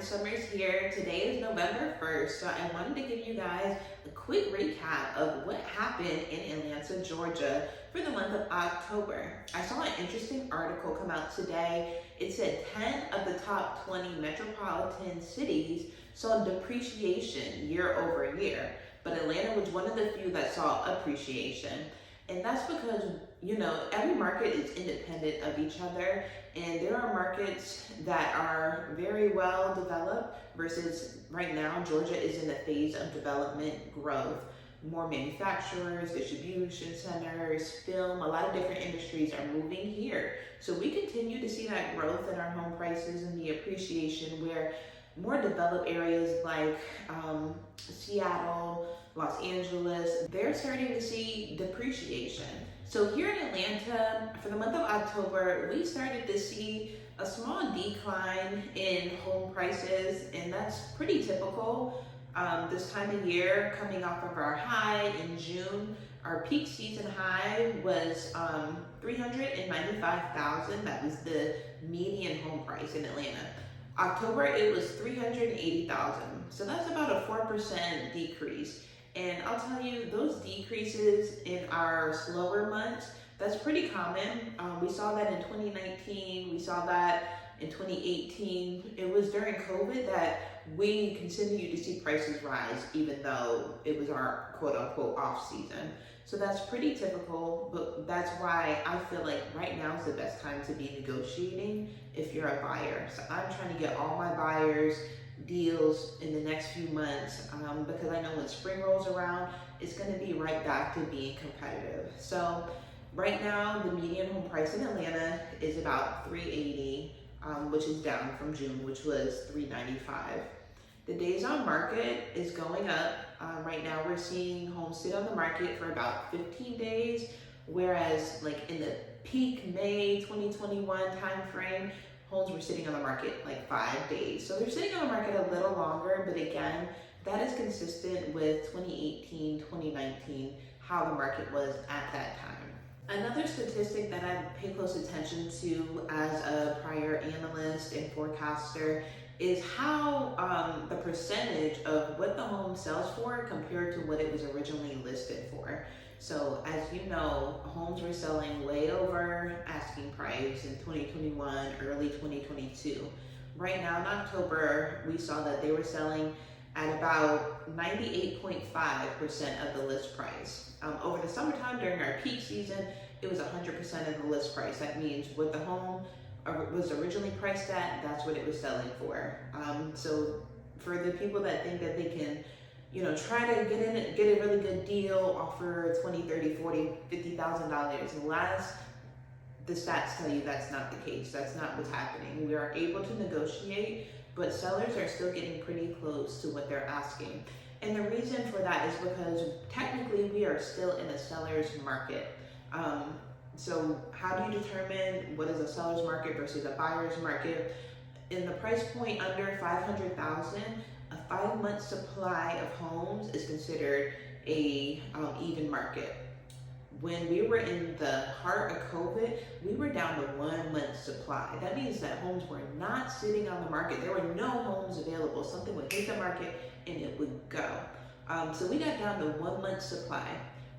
Summer's here. Today is November 1st, so I wanted to give you guys a quick recap of what happened in Atlanta, Georgia for the month of October. I saw an interesting article come out today. It said 10 of the top 20 metropolitan cities saw depreciation year over year, but Atlanta was one of the few that saw appreciation. And that's because, every market is independent of each other, and there are markets that are very well developed versus right now, Georgia is in a phase of development growth. More manufacturers, distribution centers, film, a lot of different industries are moving here. So we continue to see that growth in our home prices and the appreciation where more developed areas like Seattle, Los Angeles, they're starting to see depreciation. So here in Atlanta, for the month of October, we started to see a small decline in home prices, and that's pretty typical. This time of year, coming off of our high in June, our peak season high was $395,000. That was the median home price in Atlanta. October, it was $380,000. So that's about a 4% decrease. And I'll tell you, those decreases in our slower months, that's pretty common. We saw that in 2019, we saw that in 2018. It was during COVID that we continued to see prices rise, even though it was our quote unquote off season. So that's pretty typical, but that's why I feel like right now is the best time to be negotiating if you're a buyer. So I'm trying to get all my buyers deals in the next few months because I know when spring rolls around, it's going to be right back to being competitive. So right now, the median home price in Atlanta is about $380,000, which is down from June, which was $395,000. The days on market is going up. Right now, we're seeing homes sit on the market for about 15 days, whereas like in the peak May 2021 timeframe, homes were sitting on the market like 5 days. So they're sitting on the market a little longer, but again, that is consistent with 2018, 2019, how the market was at that time. Another statistic that I pay close attention to as a prior analyst and forecaster is how the percentage of what the home sells for compared to what it was originally listed for. So as you know, homes were selling way over asking price in 2021, early 2022. Right now in October, we saw that they were selling at about 98.5% of the list price. Over the summertime during our peak season, it was 100% of the list price. That means what the home was originally priced at, that's what it was selling for. So for the people that think that they can try to get a really good deal, offer $20, $30, $40, $50,000. The stats tell you that's not the case. That's not what's happening. We are able to negotiate, but sellers are still getting pretty close to what they're asking. And the reason for that is because technically we are still in a seller's market. So how do you determine what is a seller's market versus a buyer's market? In the price point under $500,000, a 5-month supply of homes is considered a even market. When we were in the heart of COVID, we were down to 1 month supply. That means that homes were not sitting on the market. There were no homes available. Something would hit the market and it would go. So we got down to 1 month supply.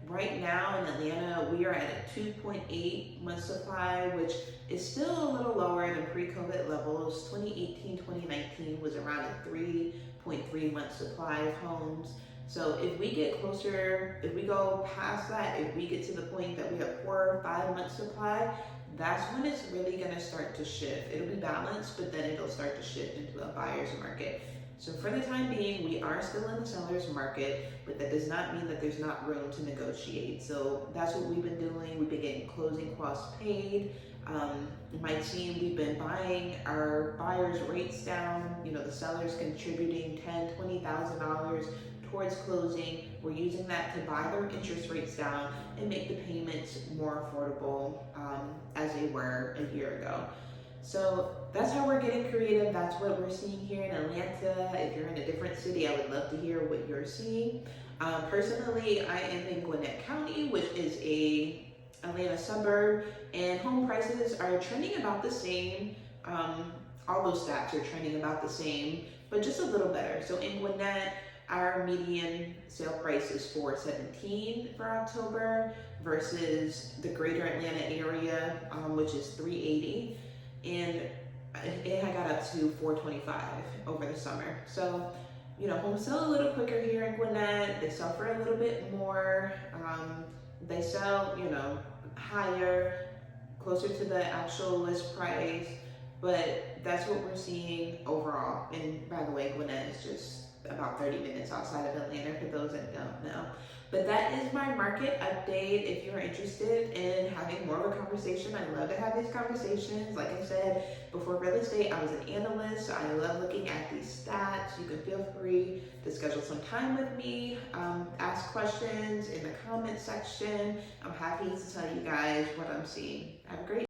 Right now in Atlanta, we are at a 2.8 month supply, which is still a little lower than pre-COVID levels. 2018, 2019 was around a 3.3 month supply of homes. So if we get closer, if we go past that, if we get to the point that we have 4 or 5 month supply, that's when it's really gonna start to shift. It'll be balanced, but then it'll start to shift into a buyer's market. So for the time being, we are still in the seller's market, but that does not mean that there's not room to negotiate. So that's what we've been doing. We've been getting closing costs paid. My team, we've been buying our buyers' rates down. The sellers contributing $10,000, $20,000 towards closing. We're using that to buy their interest rates down and make the payments more affordable as they were a year ago. So that's how we're getting creative. That's what we're seeing here in Atlanta. If you're in a different city, I would love to hear what you're seeing. Personally, I am in Gwinnett County, which is a Atlanta suburb, and home prices are trending about the same. all those stats are trending about the same, but just a little better. So in Gwinnett, our median sale price is 417 for October versus the greater Atlanta area, which is 380. And it had got up to 425 over the summer. So, homes sell a little quicker here in Gwinnett. They sell for a little bit more. They sell, higher, closer to the actual list price. But that's what we're seeing overall. And by the way, Gwinnett is just about 30 minutes outside of Atlanta for those that don't know. But that is my market update. If you're interested in having more of a conversation, I love to have these conversations. Like I said, before real estate, I was an analyst, so I love looking at these stats. You can feel free to schedule some time with me, ask questions in the comment section. I'm happy to tell you guys what I'm seeing. Have a great